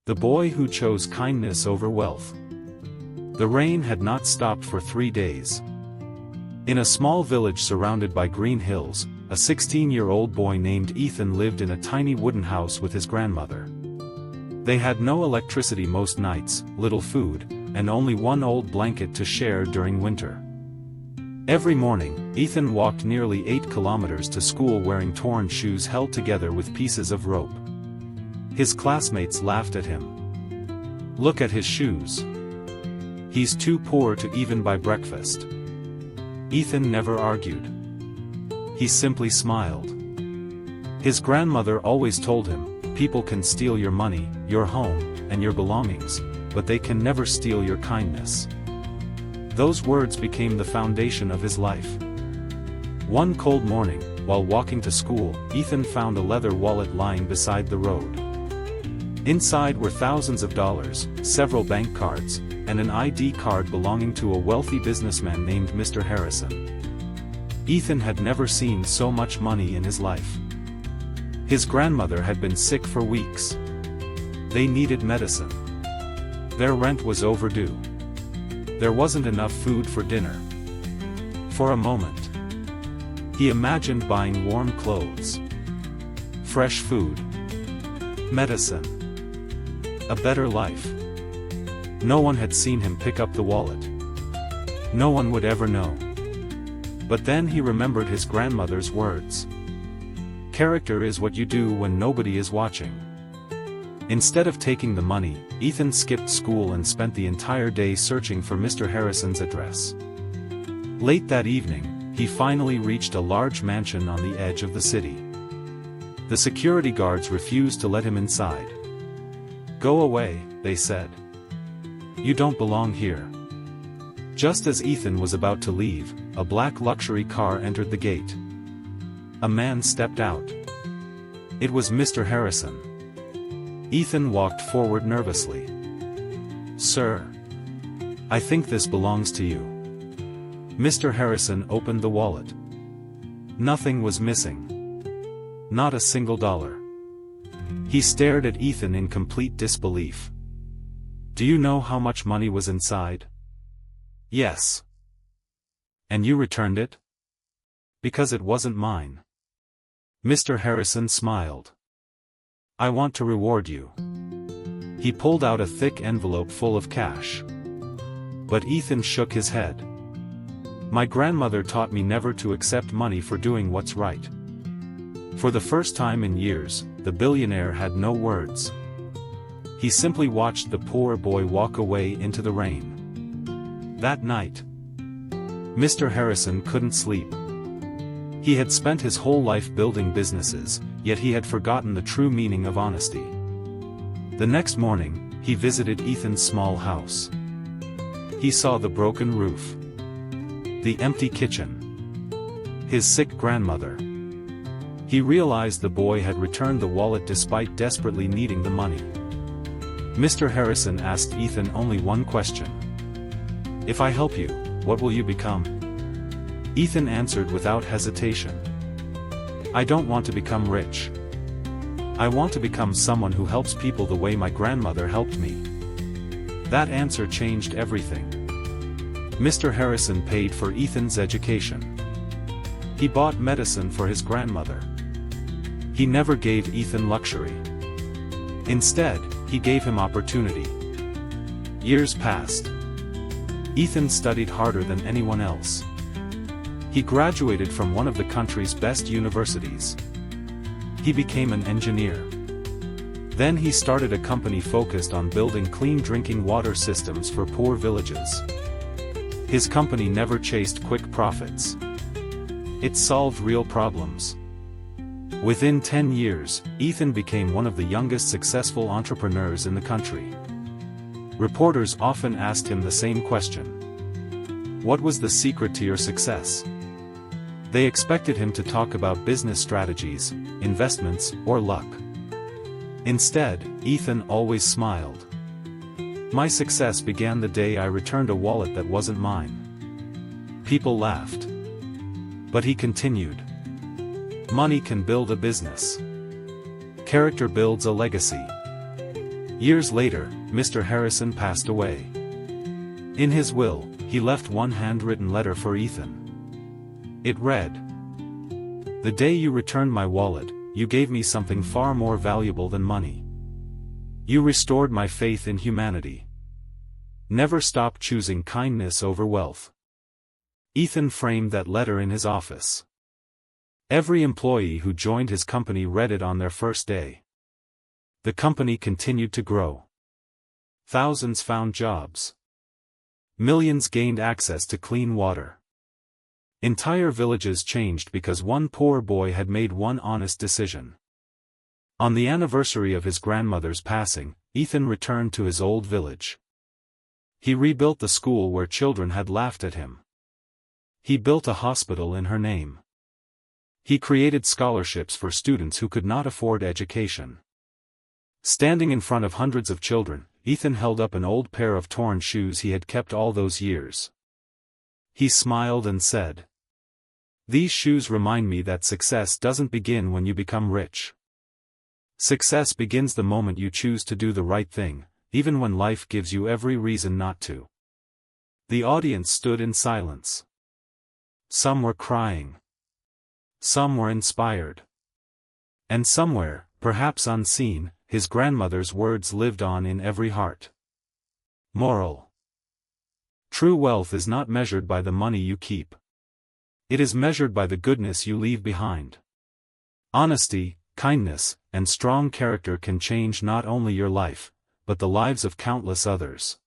The boy who chose kindness over wealth. The rain had not stopped for 3 days. In a small village surrounded by green hills, a 16-year-old boy named Ethan lived in a tiny wooden house with his grandmother. They had no electricity most nights, little food, and only one old blanket to share during winter. Every morning, Ethan walked nearly 8 kilometers to school wearing torn shoes held together with pieces of rope. His classmates laughed at him. "Look at his shoes. He's too poor to even buy breakfast." Ethan never argued. He simply smiled. His grandmother always told him, "People can steal your money, your home, and your belongings, but they can never steal your kindness." Those words became the foundation of his life. One cold morning, while walking to school, Ethan found a leather wallet lying beside the road. Inside were thousands of dollars, several bank cards, and an ID card belonging to a wealthy businessman named Mr. Harrison. Ethan had never seen so much money in his life. His grandmother had been sick for weeks. They needed medicine. Their rent was overdue. There wasn't enough food for dinner. For a moment, he imagined buying warm clothes, fresh food, medicine, a better life. No one had seen him pick up the wallet. No one would ever know. But then he remembered his grandmother's words. Character is what you do when nobody is watching. Instead of taking the money, Ethan skipped school and spent the entire day searching for Mr. Harrison's address. Late that evening, he finally reached a large mansion on the edge of the city. The security guards refused to let him inside. "Go away," they said. "You don't belong here." Just as Ethan was about to leave, a black luxury car entered the gate. A man stepped out. It was Mr. Harrison. Ethan walked forward nervously. "Sir, I think this belongs to you." Mr. Harrison opened the wallet. Nothing was missing. Not a single dollar. He stared at Ethan in complete disbelief. "Do you know how much money was inside?" "Yes." "And you returned it?" "Because it wasn't mine." Mr. Harrison smiled. "I want to reward you." He pulled out a thick envelope full of cash. But Ethan shook his head. "My grandmother taught me never to accept money for doing what's right." For the first time in years, the billionaire had no words. He simply watched the poor boy walk away into the rain. That night, Mr. Harrison couldn't sleep. He had spent his whole life building businesses, yet he had forgotten the true meaning of honesty. The next morning, he visited Ethan's small house. He saw the broken roof, the empty kitchen, his sick grandmother. He realized the boy had returned the wallet despite desperately needing the money. Mr. Harrison asked Ethan only one question. "If I help you, what will you become?" Ethan answered without hesitation. "I don't want to become rich. I want to become someone who helps people the way my grandmother helped me." That answer changed everything. Mr. Harrison paid for Ethan's education. He bought medicine for his grandmother. He never gave Ethan luxury. Instead, he gave him opportunity. Years passed. Ethan studied harder than anyone else. He graduated from one of the country's best universities. He became an engineer. Then he started a company focused on building clean drinking water systems for poor villages. His company never chased quick profits. It solved real problems. Within 10 years, Ethan became one of the youngest successful entrepreneurs in the country. Reporters often asked him the same question. What was the secret to your success? They expected him to talk about business strategies, investments, or luck. Instead, Ethan always smiled. "My success began the day I returned a wallet that wasn't mine." People laughed. But he continued. "Money can build a business. Character builds a legacy. Years later, Mr. Harrison passed away. In his will, he left one handwritten letter for Ethan. It read, "The day you returned my wallet, you gave me something far more valuable than money. You restored my faith in humanity. Never stop choosing kindness over wealth." Ethan framed that letter in his office. Every employee who joined his company read it on their first day. The company continued to grow. Thousands found jobs. Millions gained access to clean water. Entire villages changed because one poor boy had made one honest decision. On the anniversary of his grandmother's passing, Ethan returned to his old village. He rebuilt the school where children had laughed at him. He built a hospital in her name. He created scholarships for students who could not afford education. Standing in front of hundreds of children, Ethan held up an old pair of torn shoes he had kept all those years. He smiled and said, "These shoes remind me that success doesn't begin when you become rich. Success begins the moment you choose to do the right thing, even when life gives you every reason not to." The audience stood in silence. Some were crying. Some were inspired. And somewhere, perhaps unseen, his grandmother's words lived on in every heart. Moral: true wealth is not measured by the money you keep. It is measured by the goodness you leave behind. Honesty, kindness, and strong character can change not only your life, but the lives of countless others.